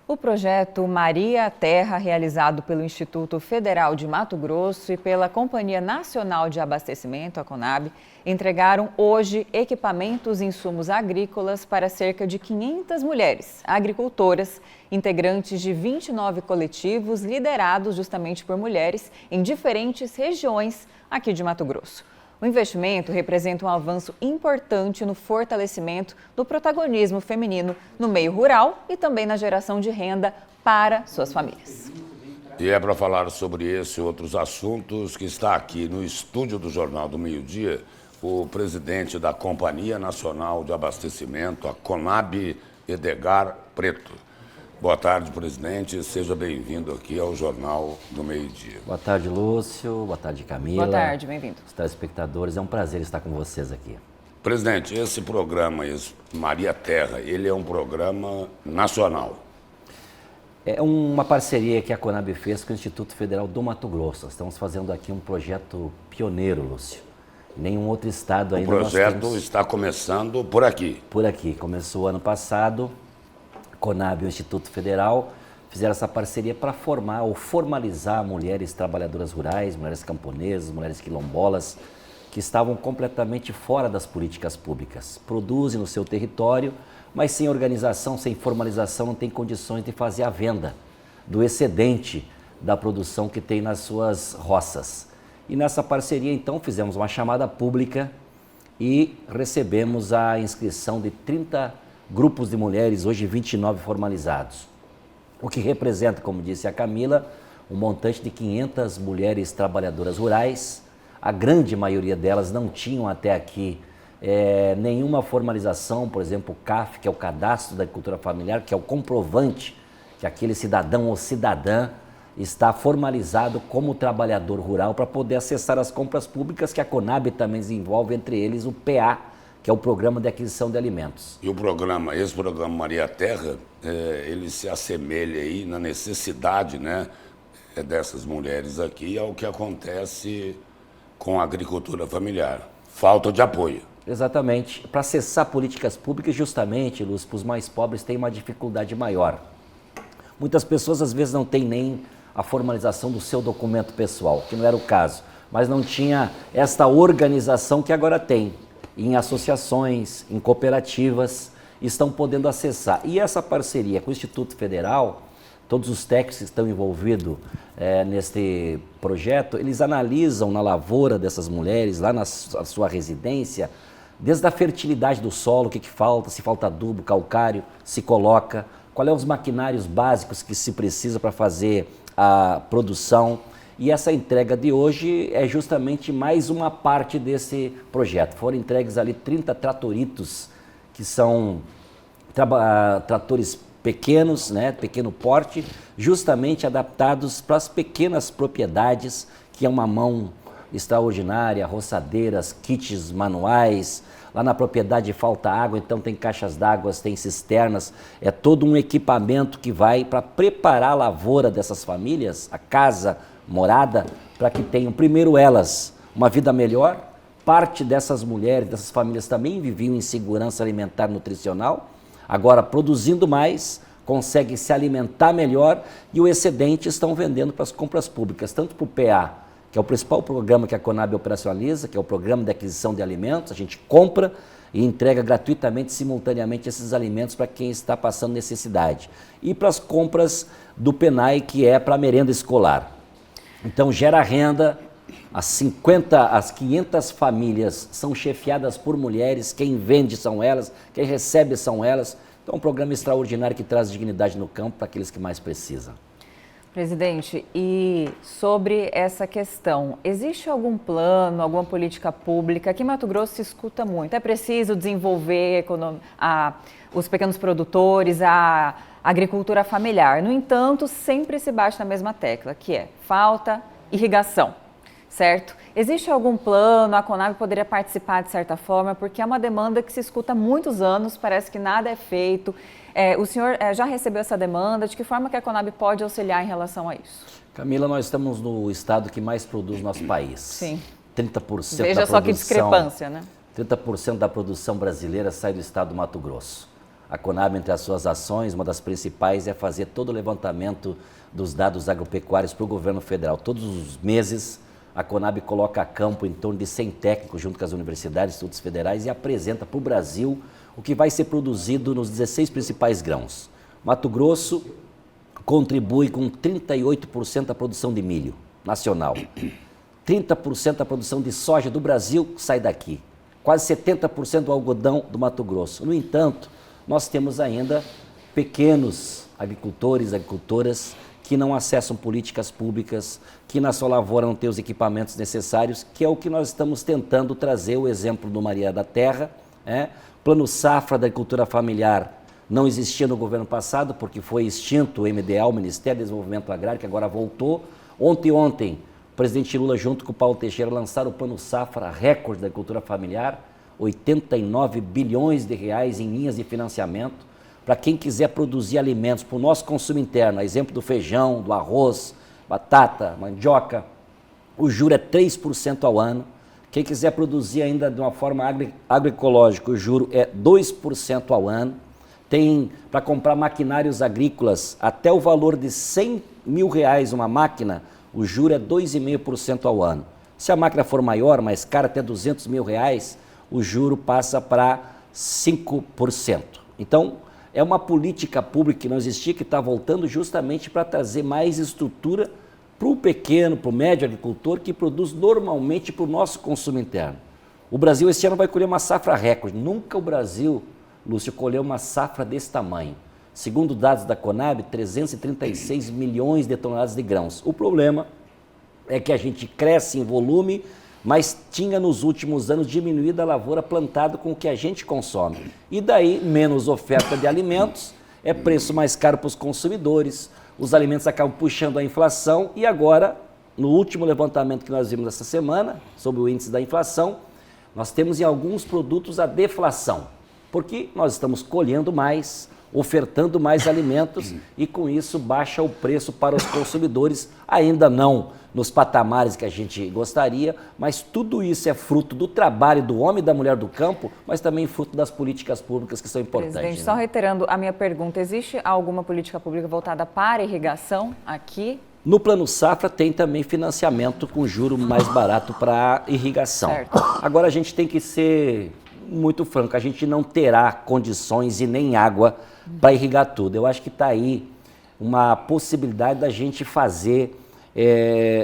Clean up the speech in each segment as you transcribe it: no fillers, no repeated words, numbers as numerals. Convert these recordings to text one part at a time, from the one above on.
O projeto Maria Terra, realizado pelo Instituto Federal de Mato Grosso e pela Companhia Nacional de Abastecimento, a Conab, entregaram hoje equipamentos e insumos agrícolas para cerca de 500 mulheres agricultoras, integrantes de 29 coletivos liderados justamente por mulheres em diferentes regiões aqui de Mato Grosso. O investimento representa um avanço importante no fortalecimento do protagonismo feminino no meio rural e também na geração de renda para suas famílias. E é para falar sobre esse e outros assuntos que está aqui no estúdio do Jornal do Meio-Dia o presidente da Companhia Nacional de Abastecimento, a Conab, Edgar Preto. Boa tarde, presidente. Seja bem-vindo aqui ao Jornal do Meio-Dia. Boa tarde, Lúcio. Boa tarde, Camila. Boa tarde, bem-vindo. Os telespectadores, é um prazer estar com vocês aqui. Presidente, esse programa, Maria Terra, ele é um programa nacional. É uma parceria que a Conab fez com o Instituto Federal do Mato Grosso. Estamos fazendo aqui um projeto pioneiro, Lúcio. Nenhum outro estado ainda. O projeto está começando por aqui. Por aqui. Começou ano passado. Conab e o Instituto Federal fizeram essa parceria para formar ou formalizar mulheres trabalhadoras rurais, mulheres camponesas, mulheres quilombolas, que estavam completamente fora das políticas públicas. Produzem no seu território, mas sem organização, sem formalização, não tem condições de fazer a venda do excedente da produção que tem nas suas roças. E nessa parceria, então, fizemos uma chamada pública e recebemos a inscrição de 30 grupos de mulheres, hoje 29 formalizados. O que representa, como disse a Camila, um montante de 500 mulheres trabalhadoras rurais. A grande maioria delas não tinham até aqui nenhuma formalização, por exemplo, o CAF, que é o Cadastro da Agricultura Familiar, que é o comprovante que aquele cidadão ou cidadã está formalizado como trabalhador rural para poder acessar as compras públicas que a Conab também desenvolve, entre eles o PA, que é o Programa de Aquisição de Alimentos. E esse programa Maria Terra, ele se assemelha aí na necessidade, né, dessas mulheres aqui ao que acontece com a agricultura familiar. Falta de apoio. Exatamente. Para acessar políticas públicas, justamente, Lúcio, para os mais pobres tem uma dificuldade maior. Muitas pessoas, às vezes, não têm nem a formalização do seu documento pessoal, que não era o caso, mas não tinha esta organização que agora tem. Em associações, em cooperativas, estão podendo acessar. E essa parceria com o Instituto Federal, todos os técnicos que estão envolvidos neste projeto, eles analisam na lavoura dessas mulheres, lá na sua residência, desde a fertilidade do solo, o que falta, se falta adubo, calcário, se coloca, quais são os maquinários básicos que se precisa para fazer a produção. E essa entrega de hoje é justamente mais uma parte desse projeto. Foram entregues ali 30 tratoritos, que são tratores pequenos, né, pequeno porte, justamente adaptados para as pequenas propriedades, que é uma mão extraordinária, roçadeiras, kits manuais. Lá na propriedade falta água, então tem caixas d'água, tem cisternas, é todo um equipamento que vai para preparar a lavoura dessas famílias, a casa, morada, para que tenham, primeiro elas, uma vida melhor. Parte dessas mulheres, dessas famílias também viviam em segurança alimentar e nutricional, agora produzindo mais, conseguem se alimentar melhor e o excedente estão vendendo para as compras públicas, tanto para o PA, que é o principal programa que a Conab operacionaliza, que é o Programa de Aquisição de Alimentos. A gente compra e entrega gratuitamente, simultaneamente, esses alimentos para quem está passando necessidade. E para as compras do PENAI, que é para a merenda escolar. Então, gera renda, as 500 famílias são chefiadas por mulheres, quem vende são elas, quem recebe são elas. Então, é um programa extraordinário que traz dignidade no campo para aqueles que mais precisam. Presidente, e sobre essa questão, existe algum plano, alguma política pública? Aqui em Mato Grosso se escuta muito, é preciso desenvolver os pequenos produtores, a agricultura familiar. No entanto, sempre se bate na mesma tecla, que é falta irrigação, certo? Existe algum plano, a Conab poderia participar de certa forma, porque é uma demanda que se escuta há muitos anos, parece que nada é feito. O senhor já recebeu essa demanda? De que forma que a Conab pode auxiliar em relação a isso? Camila, nós estamos no estado que mais produz no nosso país. Sim. 30% Veja da só que discrepância, né? 30% da produção brasileira sai do estado do Mato Grosso. A Conab, entre as suas ações, uma das principais é fazer todo o levantamento dos dados agropecuários para o governo federal. Todos os meses, a Conab coloca a campo em torno de 100 técnicos junto com as universidades, institutos federais e apresenta para o Brasil o que vai ser produzido nos 16 principais grãos. Mato Grosso contribui com 38% da produção de milho nacional. 30% da produção de soja do Brasil sai daqui. Quase 70% do algodão do Mato Grosso. No entanto, nós temos ainda pequenos agricultores, agricultoras que não acessam políticas públicas, que na sua lavoura não têm os equipamentos necessários, que é o que nós estamos tentando trazer, o exemplo do Maria da Terra. Plano Safra da Agricultura Familiar não existia no governo passado, porque foi extinto o MDA, o Ministério do Desenvolvimento Agrário, que agora voltou. Ontem, o presidente Lula, junto com o Paulo Teixeira, lançaram o Plano Safra recorde da agricultura familiar, 89 bilhões de reais em linhas de financiamento, para quem quiser produzir alimentos para o nosso consumo interno, a exemplo do feijão, do arroz, batata, mandioca, o juro é 3% ao ano. Quem quiser produzir ainda de uma forma agroecológica, o juro é 2% ao ano. Tem para comprar maquinários agrícolas até o valor de R$100 mil uma máquina, o juro é 2,5% ao ano. Se a máquina for maior, mais cara, até R$200 mil, o juro passa para 5%. Então, é uma política pública que não existia, que está voltando justamente para trazer mais estrutura para o pequeno, para o médio agricultor, que produz normalmente para o nosso consumo interno. O Brasil esse ano vai colher uma safra recorde. Nunca o Brasil, Lúcio, colheu uma safra desse tamanho. Segundo dados da Conab, 336 milhões de toneladas de grãos. O problema é que a gente cresce em volume, mas tinha nos últimos anos diminuído a lavoura plantada com o que a gente consome. E daí, menos oferta de alimentos, é preço mais caro para os consumidores, os alimentos acabam puxando a inflação e agora, no último levantamento que nós vimos essa semana, sobre o índice da inflação, nós temos em alguns produtos a deflação, porque nós estamos colhendo mais, ofertando mais alimentos e com isso baixa o preço para os consumidores, ainda não nos patamares que a gente gostaria, mas tudo isso é fruto do trabalho do homem e da mulher do campo, mas também fruto das políticas públicas que são importantes. Presidente, só reiterando a minha pergunta, existe alguma política pública voltada para a irrigação aqui? No Plano Safra tem também financiamento com juro mais barato para irrigação. Certo. Agora a gente tem que ser muito franco, a gente não terá condições e nem água para irrigar tudo. Eu acho que está aí uma possibilidade da gente fazer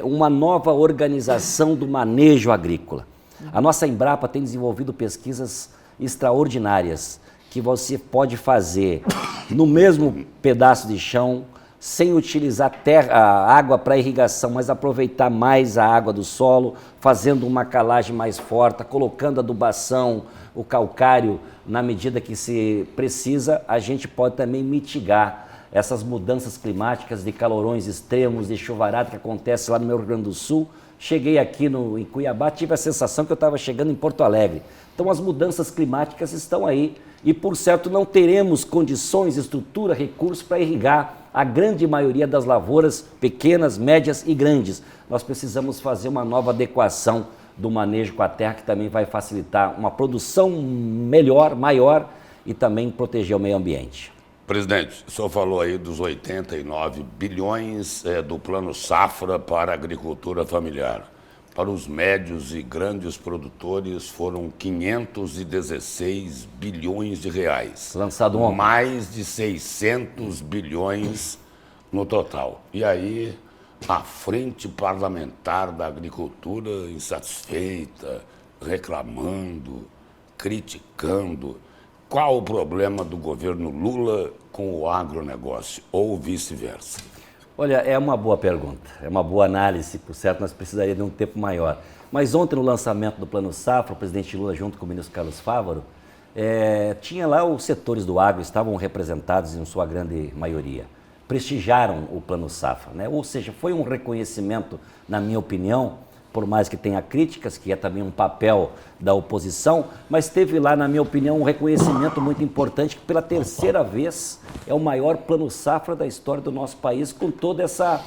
uma nova organização do manejo agrícola. A nossa Embrapa tem desenvolvido pesquisas extraordinárias que você pode fazer no mesmo pedaço de chão, sem utilizar água para irrigação, mas aproveitar mais a água do solo, fazendo uma calagem mais forte, colocando adubação, o calcário na medida que se precisa, a gente pode também mitigar essas mudanças climáticas de calorões extremos, de chuvarada que acontece lá no meu Rio Grande do Sul. Cheguei aqui em Cuiabá, tive a sensação que eu estava chegando em Porto Alegre. Então as mudanças climáticas estão aí e, por certo, não teremos condições, estrutura, recursos para irrigar a grande maioria das lavouras pequenas, médias e grandes. Nós precisamos fazer uma nova adequação do manejo com a terra, que também vai facilitar uma produção melhor, maior e também proteger o meio ambiente. Presidente, o senhor falou aí dos 89 bilhões do Plano Safra para a agricultura familiar. Para os médios e grandes produtores foram 516 bilhões de reais. Lançado ontem. Mais de 600 bilhões no total. E aí, a Frente Parlamentar da Agricultura insatisfeita, reclamando, criticando. Qual o problema do governo Lula com o agronegócio, ou vice-versa? Olha, é uma boa pergunta, é uma boa análise, por certo nós precisaríamos de um tempo maior. Mas ontem no lançamento do Plano Safra, o presidente Lula junto com o ministro Carlos Fávaro, tinha lá os setores do agro, estavam representados em sua grande maioria. Prestigiaram o Plano Safra, né? Ou seja, foi um reconhecimento, na minha opinião, por mais que tenha críticas, que é também um papel da oposição, mas teve lá, na minha opinião, um reconhecimento muito importante, que pela terceira vez é o maior Plano Safra da história do nosso país, com toda essa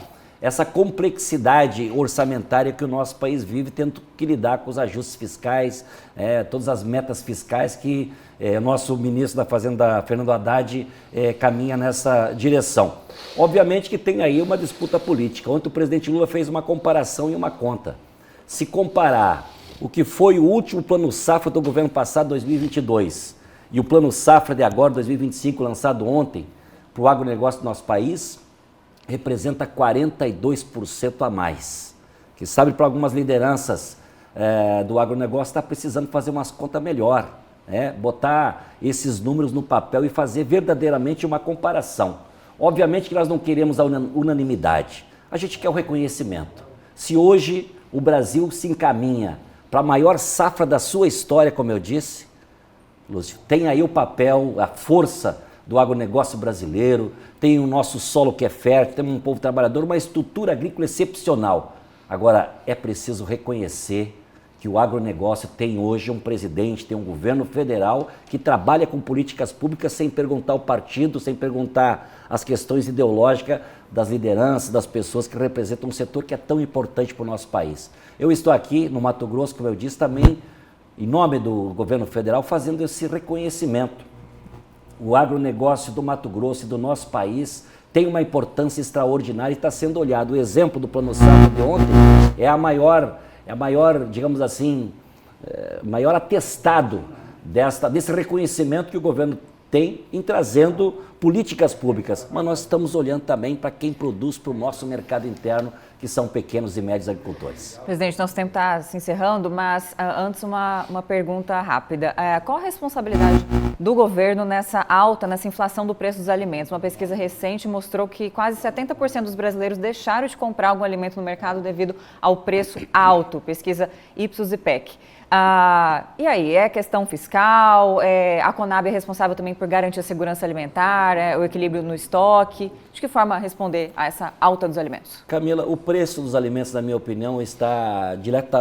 essa complexidade orçamentária que o nosso país vive, tendo que lidar com os ajustes fiscais, todas as metas fiscais que nosso ministro da Fazenda, Fernando Haddad, caminha nessa direção. Obviamente que tem aí uma disputa política. Ontem o presidente Lula fez uma comparação e uma conta. Se comparar o que foi o último plano safra do governo passado, 2022, e o plano safra de agora, 2025, lançado ontem, para o agronegócio do nosso país, representa 42% a mais. Que sabe, para algumas lideranças do agronegócio, está precisando fazer umas contas melhor, botar esses números no papel e fazer verdadeiramente uma comparação. Obviamente que nós não queremos a unanimidade, a gente quer o reconhecimento. Se hoje o Brasil se encaminha para a maior safra da sua história, como eu disse, Lúcio, tem aí o papel, a força do agronegócio brasileiro, tem o nosso solo que é fértil, temos um povo trabalhador, uma estrutura agrícola excepcional. Agora, é preciso reconhecer que o agronegócio tem hoje um presidente, tem um governo federal que trabalha com políticas públicas sem perguntar o partido, sem perguntar as questões ideológicas das lideranças, das pessoas que representam um setor que é tão importante para o nosso país. Eu estou aqui no Mato Grosso, como eu disse, também em nome do governo federal, fazendo esse reconhecimento. O agronegócio do Mato Grosso e do nosso país tem uma importância extraordinária e está sendo olhado. O exemplo do Plano Safra de ontem é a maior, digamos assim, maior atestado desse reconhecimento que o governo tem em trazendo políticas públicas. Mas nós estamos olhando também para quem produz para o nosso mercado interno, que são pequenos e médios agricultores. Presidente, nosso tempo está se encerrando, mas antes uma pergunta rápida. Qual a responsabilidade do governo nessa inflação do preço dos alimentos? Uma pesquisa recente mostrou que quase 70% dos brasileiros deixaram de comprar algum alimento no mercado devido ao preço alto. Pesquisa Ipsos e PEC. E aí, é questão fiscal? A Conab é responsável também por garantir a segurança alimentar, o equilíbrio no estoque? De que forma responder a essa alta dos alimentos? Camila, o preço dos alimentos, na minha opinião, está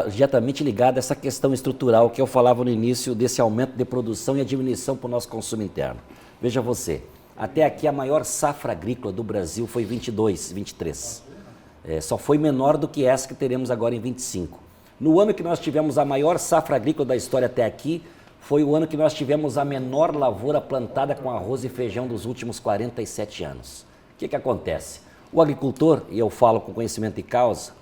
diretamente ligado a essa questão estrutural que eu falava no início desse aumento de produção e a diminuição para o nosso consumo interno. Veja você, até aqui a maior safra agrícola do Brasil foi 22, 23. Só foi menor do que essa que teremos agora em 25. No ano que nós tivemos a maior safra agrícola da história até aqui, foi o ano que nós tivemos a menor lavoura plantada com arroz e feijão dos últimos 47 anos. O que acontece? O agricultor, e eu falo com conhecimento de causa,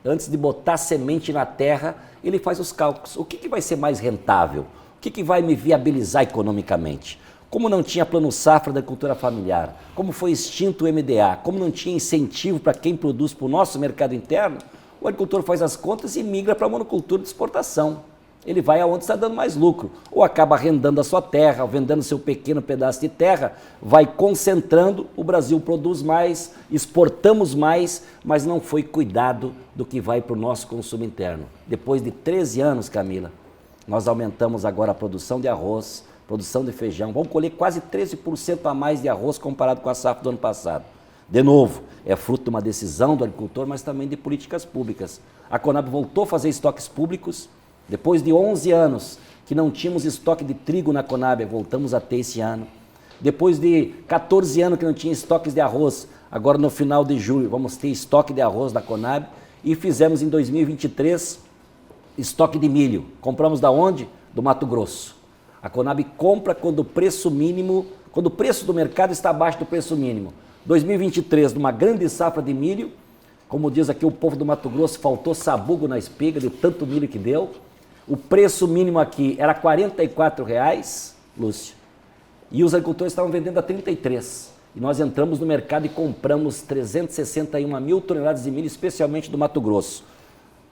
antes de botar semente na terra, ele faz os cálculos. O que vai ser mais rentável? O que vai me viabilizar economicamente? Como não tinha plano safra da agricultura familiar, como foi extinto o MDA, como não tinha incentivo para quem produz para o nosso mercado interno, o agricultor faz as contas e migra para a monocultura de exportação. Ele vai aonde está dando mais lucro, ou acaba arrendando a sua terra, ou vendendo seu pequeno pedaço de terra, vai concentrando, o Brasil produz mais, exportamos mais, mas não foi cuidado do que vai para o nosso consumo interno. Depois de 13 anos, Camila, nós aumentamos agora a produção de arroz, produção de feijão, vamos colher quase 13% a mais de arroz comparado com a safra do ano passado. De novo, é fruto de uma decisão do agricultor, mas também de políticas públicas. A Conab voltou a fazer estoques públicos. Depois de 11 anos que não tínhamos estoque de trigo na Conab, voltamos a ter esse ano. Depois de 14 anos que não tinha estoques de arroz, agora no final de julho vamos ter estoque de arroz da Conab. E fizemos em 2023 estoque de milho. Compramos da onde? Do Mato Grosso. A Conab compra quando o preço do mercado está abaixo do preço mínimo. 2023, numa grande safra de milho, como diz aqui o povo do Mato Grosso, faltou sabugo na espiga de tanto milho que deu. O preço mínimo aqui era R$ 44,00, Lúcio, e os agricultores estavam vendendo a 33. E nós entramos no mercado e compramos 361 mil toneladas de milho, especialmente do Mato Grosso.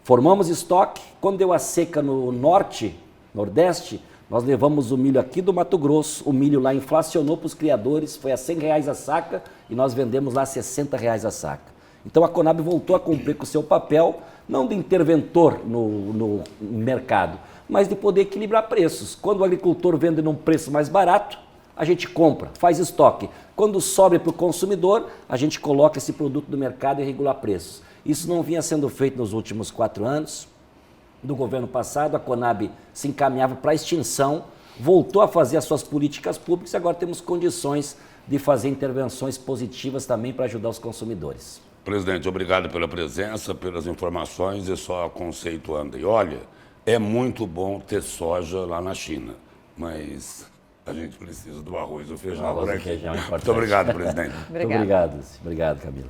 Formamos estoque, quando deu a seca no norte, nordeste, nós levamos o milho aqui do Mato Grosso, o milho lá inflacionou para os criadores, foi a R$ 100 a saca e nós vendemos lá a R$ 60 a saca. Então a Conab voltou a cumprir com o seu papel, não de interventor no mercado, mas de poder equilibrar preços. Quando o agricultor vende num preço mais barato, a gente compra, faz estoque. Quando sobra para o consumidor, a gente coloca esse produto no mercado e regula preços. Isso não vinha sendo feito nos últimos 4 anos. Do governo passado, a Conab se encaminhava para a extinção, voltou a fazer as suas políticas públicas e agora temos condições de fazer intervenções positivas também para ajudar os consumidores. Presidente, obrigado pela presença, pelas informações e só conceituando. E olha, é muito bom ter soja lá na China, mas a gente precisa do arroz e do feijão. Arroz e feijão é importante. Muito obrigado, presidente. Obrigada. Muito obrigado. Obrigado, Camila.